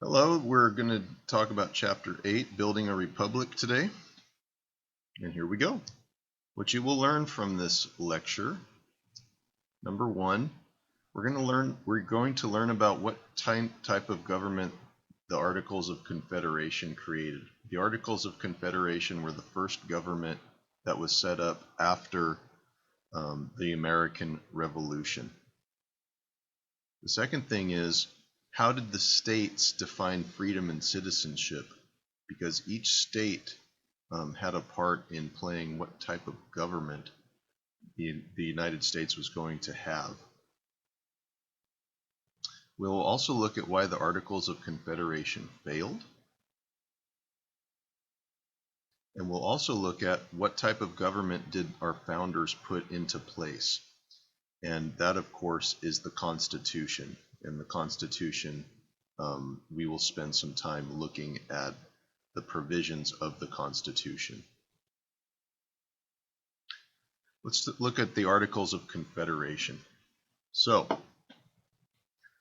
Hello, we're going to talk about Chapter 8, Building a Republic today. And here we go. What you will learn from this lecture, number one, we're going to learn about what type of government the Articles of Confederation created. The Articles of Confederation were the first government that was set up after the American Revolution. The second thing is, how did the states define freedom and citizenship? Because each state had a part in playing what type of government the United States was going to have. We'll also look at why the Articles of Confederation failed. And we'll also look at what type of government did our founders put into place. And that, of course, is the Constitution. And the Constitution, we will spend some time looking at the provisions of the Constitution. Let's look at the Articles of Confederation. So,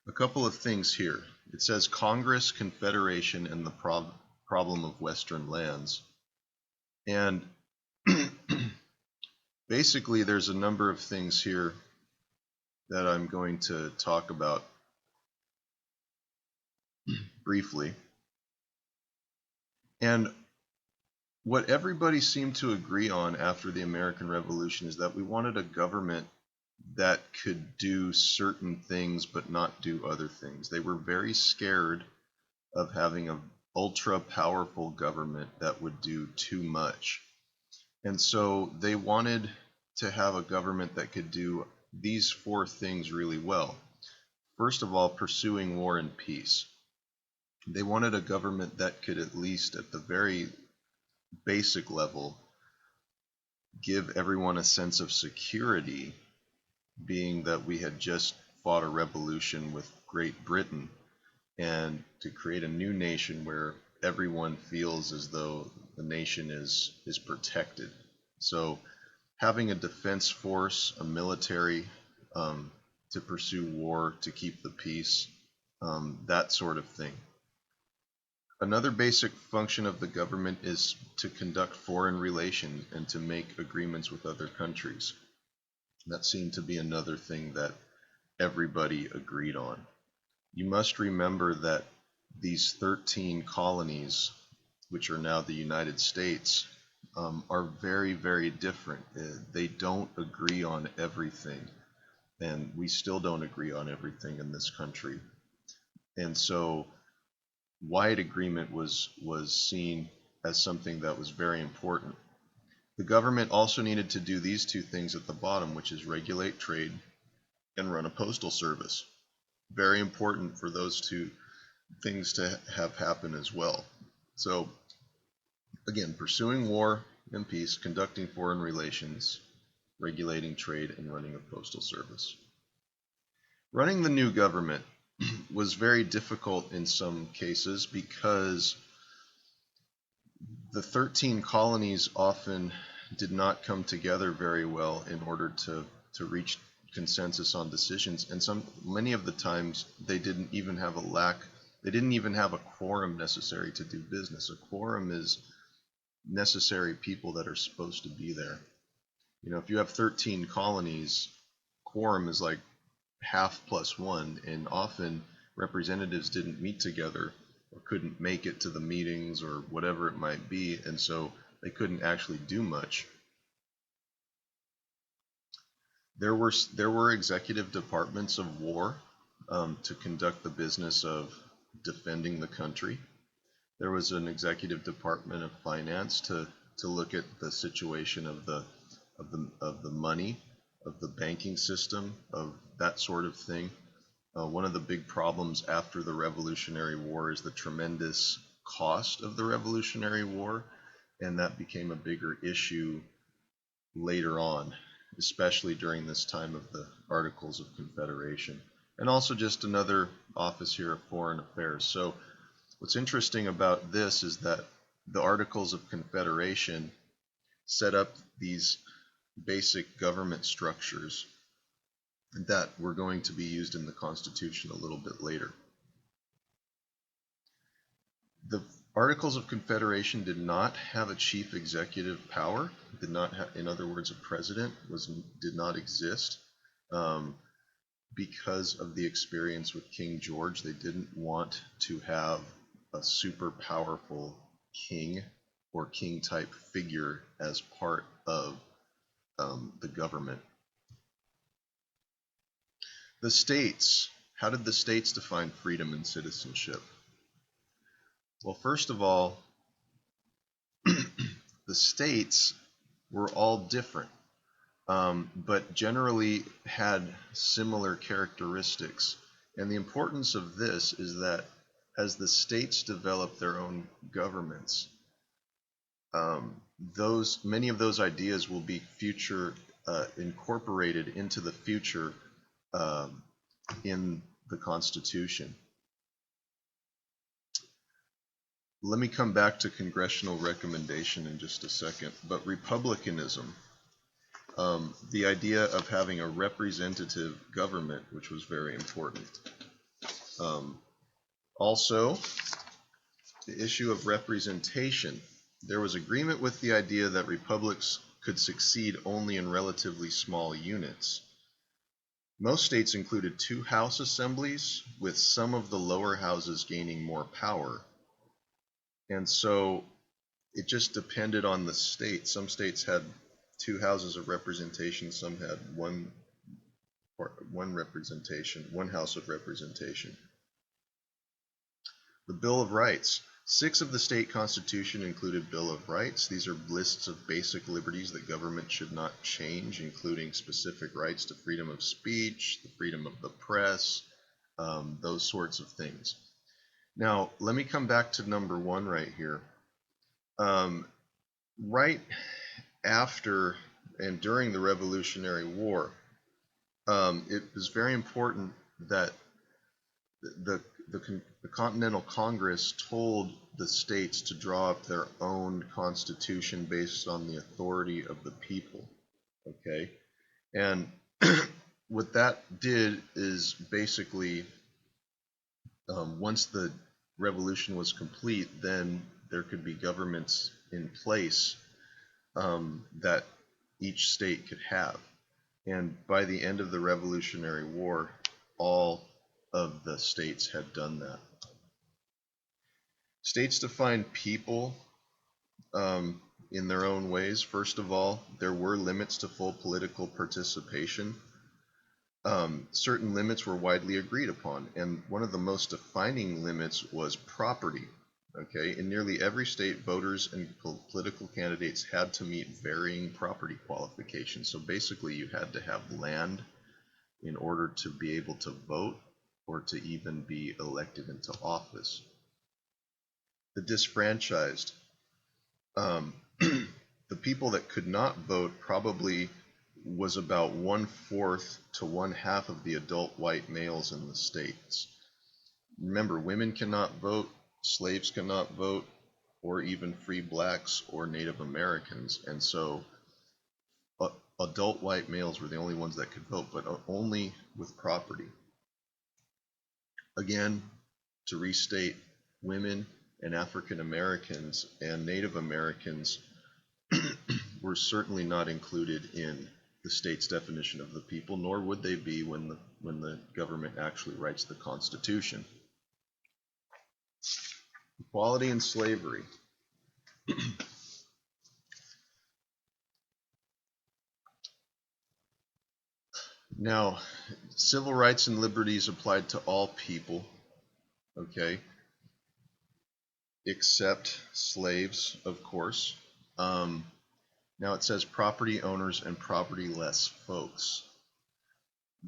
a couple of things here. It says Congress, Confederation, and the problem of Western lands. And basically, there's a number of things here that I'm going to talk about briefly. And what everybody seemed to agree on after the American Revolution is that we wanted a government that could do certain things but not do other things. They were very scared of having an ultra powerful government that would do too much. And so they wanted to have a government that could do these four things really well. First of all, pursuing war and peace. They wanted a government that could, at least at the very basic level, give everyone a sense of security, being that we had just fought a revolution with Great Britain, and to create a new nation where everyone feels as though the nation is protected. So having a defense force, a military to pursue war, to keep the peace, that sort of thing. Another basic function of the government is to conduct foreign relations and to make agreements with other countries. That seemed to be another thing that everybody agreed on. You must remember that these 13 colonies, which are now the United States, are very, very different. They don't agree on everything, and we still don't agree on everything in this country. And so wide agreement was seen as something that was very important. The government also needed to do these two things at the bottom, which is regulate trade and run a postal service. Very important for those two things to have happen as well. So again, pursuing war and peace, conducting foreign relations, regulating trade, and running a postal service. Running the new government was very difficult in some cases because the 13 colonies often did not come together very well in order to reach consensus on decisions, and many of the times they didn't even have a quorum necessary to do business. A quorum is necessary people that are supposed to be there. You know, if you have 13 colonies, quorum is like half plus one, and often representatives didn't meet together or couldn't make it to the meetings or whatever it might be, and so they couldn't actually do much. There were executive departments of war to conduct the business of defending the country. There was an executive department of finance to look at the situation of the money, of the banking system, of that sort of thing. One of the big problems after the Revolutionary War is the tremendous cost of the Revolutionary War, and that became a bigger issue later on, especially during this time of the Articles of Confederation. And also just another office here of Foreign Affairs. So what's interesting about this is that the Articles of Confederation set up these basic government structures that were going to be used in the Constitution a little bit later. Articles of Confederation did not have a chief executive power. Did not have, in other words, a president did not exist. Because of the experience with King George, they didn't want to have a super powerful king or king type figure as part of the government. The states. How did the states define freedom and citizenship? Well, first of all, the states were all different, but generally had similar characteristics. And the importance of this is that as the states develop their own governments, many of those ideas will be incorporated into the future in the Constitution. Let me come back to congressional recommendation in just a second, but republicanism, the idea of having a representative government, which was very important. Also, the issue of representation. There was agreement with the idea that republics could succeed only in relatively small units. Most states included 2 house assemblies, with some of the lower houses gaining more power. And so it just depended on the state. Some states had 2 houses of representation, some had one house of representation. The Bill of Rights. 6 of the state constitution included Bill of Rights. These are lists of basic liberties that government should not change, including specific rights to freedom of speech, the freedom of the press, those sorts of things. Now, let me come back to number 1 right here. Right after and during the Revolutionary War, it was very important that the Continental Congress told the states to draw up their own constitution based on the authority of the people. Okay? And what that did is basically, once the revolution was complete, then there could be governments in place that each state could have. And by the end of the Revolutionary War, all of the states had done that. States define people in their own ways. First of all, there were limits to full political participation. Certain limits were widely agreed upon, and one of the most defining limits was property. Okay, in nearly every state, voters and political candidates had to meet varying property qualifications. So basically, you had to have land in order to be able to vote or to even be elected into office. The disfranchised. The people that could not vote probably was about 1/4 to 1/2 of the adult white males in the states. Remember, women cannot vote, slaves cannot vote, or even free blacks or Native Americans. And so adult white males were the only ones that could vote, but only with property. Again, to restate, women and African Americans and Native Americans were certainly not included in the state's definition of the people, nor would they be when the government actually writes the Constitution. Equality and slavery. Now, civil rights and liberties applied to all people, okay, except slaves, of course. Now it says property owners and property-less folks.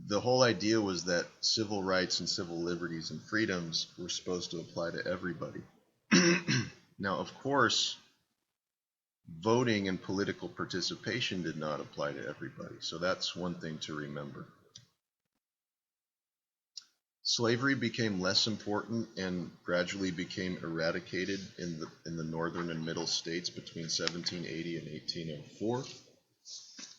The whole idea was that civil rights and civil liberties and freedoms were supposed to apply to everybody. Now, of course, voting and political participation did not apply to everybody, so that's one thing to remember. Slavery became less important and gradually became eradicated in the northern and middle states between 1780 and 1804.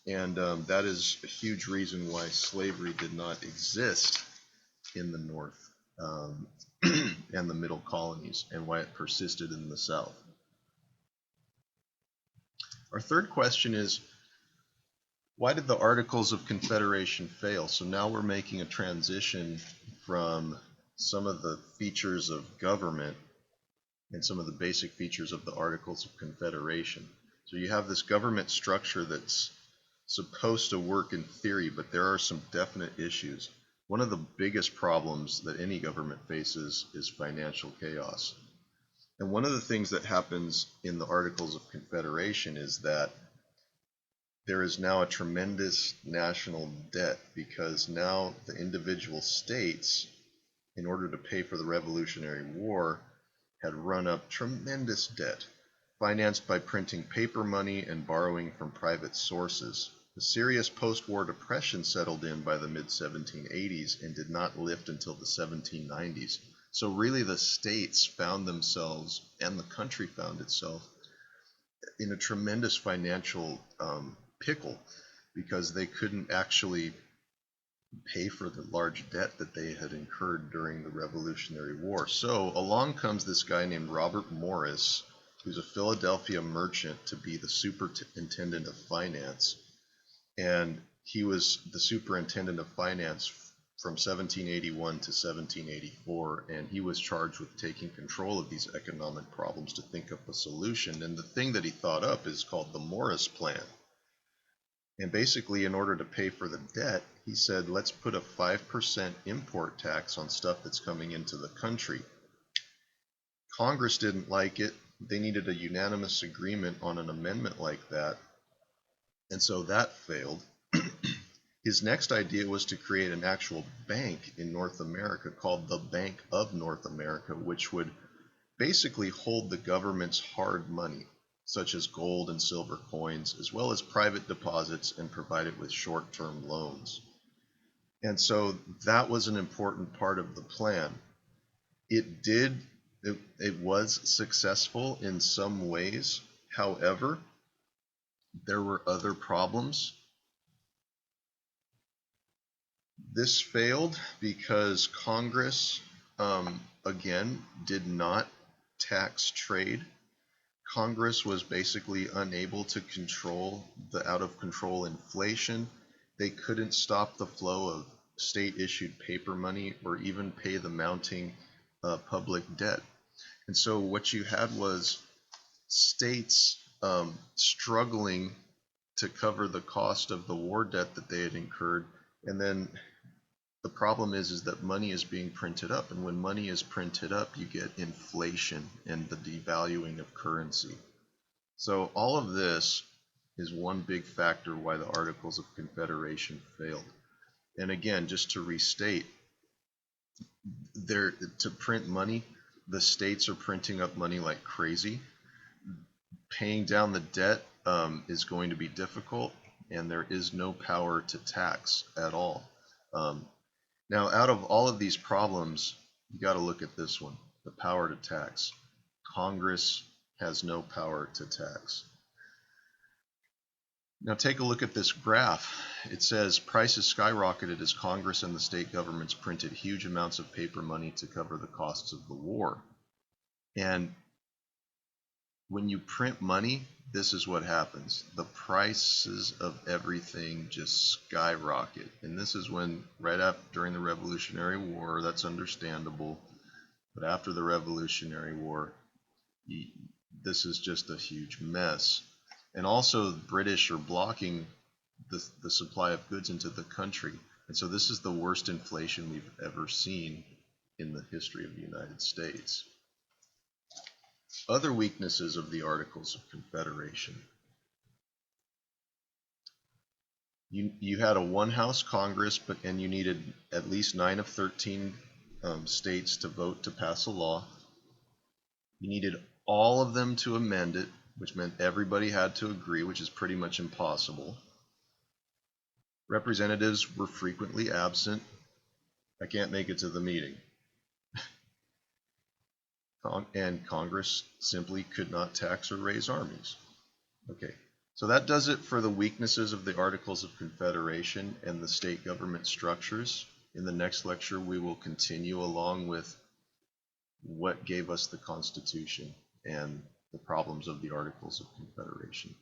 And that is a huge reason why slavery did not exist in the North. and the middle colonies, and why it persisted in the South. Our third question is, why did the Articles of Confederation fail? So now we're making a transition from some of the features of government and some of the basic features of the Articles of Confederation. So you have this government structure that's supposed to work in theory, but there are some definite issues. One of the biggest problems that any government faces is financial chaos. And one of the things that happens in the Articles of Confederation is that there is now a tremendous national debt, because now the individual states, in order to pay for the Revolutionary War, had run up tremendous debt, financed by printing paper money and borrowing from private sources. The serious post-war depression settled in by the mid-1780s and did not lift until the 1790s. So really the states found themselves, and the country found itself, in a tremendous financial pickle, because they couldn't actually pay for the large debt that they had incurred during the Revolutionary War. So along comes this guy named Robert Morris, who's a Philadelphia merchant, to be the superintendent of finance. And he was the superintendent of finance from 1781 to 1784, and he was charged with taking control of these economic problems to think up a solution. And the thing that he thought up is called the Morris Plan. And basically, in order to pay for the debt, he said, let's put a 5% import tax on stuff that's coming into the country. Congress didn't like it. They needed a unanimous agreement on an amendment like that. And so that failed. His next idea was to create an actual bank in North America called the Bank of North America, which would basically hold the government's hard money, such as gold and silver coins, as well as private deposits, and provide it with short-term loans. And so that was an important part of the plan. It was successful in some ways. However, there were other problems. This failed because Congress, again, did not tax trade. Congress was basically unable to control the out-of-control inflation. They couldn't stop the flow of state-issued paper money or even pay the mounting public debt. And so what you had was states struggling to cover the cost of the war debt that they had incurred. And then the problem is that money is being printed up, and when money is printed up, you get inflation and the devaluing of currency. So all of this is one big factor why the Articles of Confederation failed. And again, just to restate, to print money, the states are printing up money like crazy. Paying down the debt is going to be difficult, and there is no power to tax at all. Now, out of all of these problems, you got to look at this one, the power to tax. Congress has no power to tax. Now take a look at this graph. It says prices skyrocketed as Congress and the state governments printed huge amounts of paper money to cover the costs of the war. And when you print money, this is what happens. The prices of everything just skyrocket. And this is when, during the Revolutionary War, that's understandable. But after the Revolutionary War, this is just a huge mess. And also, the British are blocking the supply of goods into the country. And so this is the worst inflation we've ever seen in the history of the United States. Other weaknesses of the Articles of Confederation. You had a one-house Congress, and you needed at least 9 of 13 states to vote to pass a law. You needed all of them to amend it, which meant everybody had to agree, which is pretty much impossible. Representatives were frequently absent. I can't make it to the meeting. And Congress simply could not tax or raise armies. Okay, so that does it for the weaknesses of the Articles of Confederation and the state government structures. In the next lecture, we will continue along with what gave us the Constitution and the problems of the Articles of Confederation.